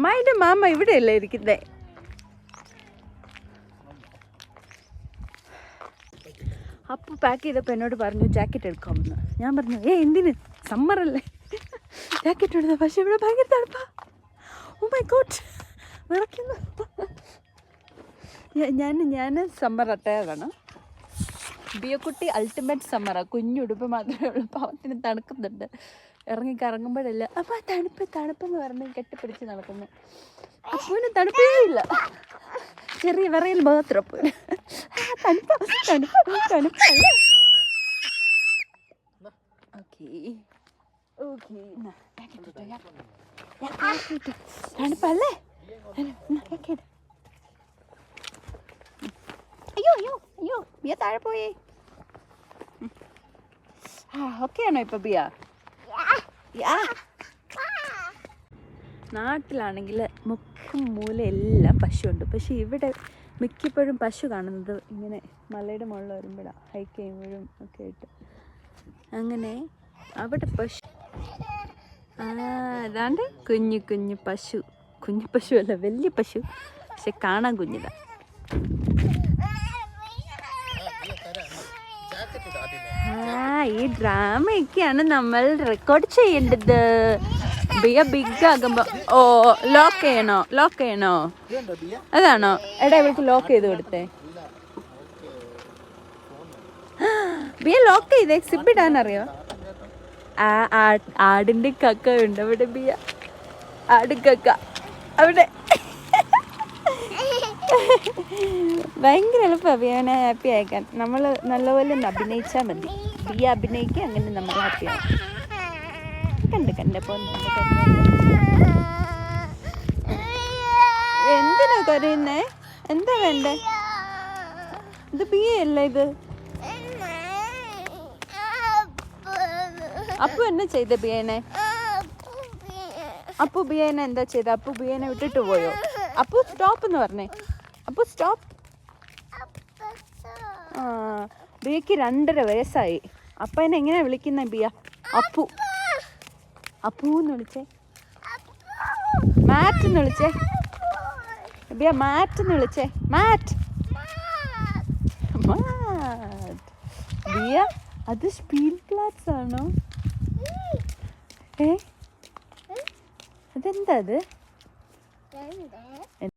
അമ്മായിൻ്റെ mama ഇവിടെയല്ലേ ഇരിക്കുന്നേ. അപ്പോൾ പാക്ക് ചെയ്തപ്പോൾ എന്നോട് പറഞ്ഞു ജാക്കറ്റ് എടുക്കാമെന്ന്. ഞാൻ പറഞ്ഞു എന്തിന്, സമ്മറല്ലേ, ജാക്കറ്റ് എടുത്ത. പക്ഷെ ഇവിടെ ഭയങ്കര തണുപ്പാ. ഓ മൈ ഗോഡ്, വിറയ്ക്കുന്നു. ഞാൻ സമ്മർ അട്ടയാണ്. ബിയക്കുട്ടി അൾട്ടിമേറ്റ് സമ്മറാണ്. കുഞ്ഞുടുപ്പ് മാത്രമേ ഉള്ളൂ. പാവത്തിന് തണുക്കുന്നുണ്ട്. ഇറങ്ങിക്കറങ്ങുമ്പോഴല്ല അപ്പം തണുപ്പെന്ന് പറഞ്ഞ് കെട്ടിപ്പിടിച്ച് നടക്കുന്നു. അപ്പൂന് തണുപ്പേ ഇല്ല, ചെറിയ വിറയിൽ മാത്രം. അപ്പൂന് തണുപ്പല്ലേ. തണുപ്പല്ലേ. അയ്യോ ബിയ താഴെ പോയേ. ഓക്കെ ആണോ ഇപ്പൊ ബിയ? നാട്ടിലാണെങ്കിൽ മുക്കും മൂല എല്ലാം പശുവുണ്ട്. പക്ഷെ ഇവിടെ മിക്കപ്പോഴും പശു കാണുന്നത് ഇങ്ങനെ മലയുടെ മുകളിൽ വരുമ്പോഴാണ്, ഹൈക്ക് ചെയ്യുമ്പോഴും ഒക്കെ ആയിട്ട്. അങ്ങനെ അവിടെ പശു, അതാണ്ട് കുഞ്ഞു പശു. കുഞ്ഞു പശു അല്ല, വലിയ പശു, പക്ഷെ കാണാൻ കുഞ്ഞിതാ. ഈ ഡ്രാമയൊക്കെയാണ് നമ്മൾ റെക്കോർഡ് ചെയ്യേണ്ടത്. ബിയ ബിഗ് ആകുമ്പോ ലോക്ക് ചെയ്യണോ അതാണോ? എടാ ഇവൾക്ക് ലോക്ക് ചെയ്ത് കൊടുത്തേ. ബിയ ലോക്ക് ചെയ്തേ. സിബ് ഇടാനറിയോ? ആടിന്റെ കക്ക ഉണ്ട് അവിടെ. ബിയ ആട് കക്ക അവിടെ. ഭയങ്കര എളുപ്പമാണ് ബിയനെ ഹാപ്പി ആക്കാൻ. നമ്മൾ നല്ലപോലെ അഭിനയിച്ചാൽ മതി. ബിയ അഭിനയിക്കുക, അങ്ങനെ നമ്മൾ ഹാപ്പിയാണ്. കണ്ടപ്പോൾ എന്തിനാ കരയുന്നേ? എന്താ വേണ്ടേ? ഇത് ബിയല്ലേ ഇത്? അപ്പു എന്നാ ചെയ്ത ബിയനെ? അപ്പു ബിയനെ എന്താ ചെയ്ത? അപ്പു ബിയനെ വിട്ടിട്ട് പോയോ? അപ്പു സ്റ്റോപ്പ് എന്ന് പറഞ്ഞേ. അപ്പു സ്റ്റോപ്പ്. ബിയക്ക് 2.5 വയസ്സായി. അപ്പനെ എങ്ങനെയാ വിളിക്കുന്ന ബിയ? അപ്പൂന്ന് വിളിച്ചേ. മാറ്റെന്ന് വിളിച്ചേ. ബിയ മാറ്റെന്ന് വിളിച്ചേ. മാറ്റ്. ബിയ അത് സ്പീഡ് പ്ലാറ്റ്സ് ആണോ? അതെന്താ അത്?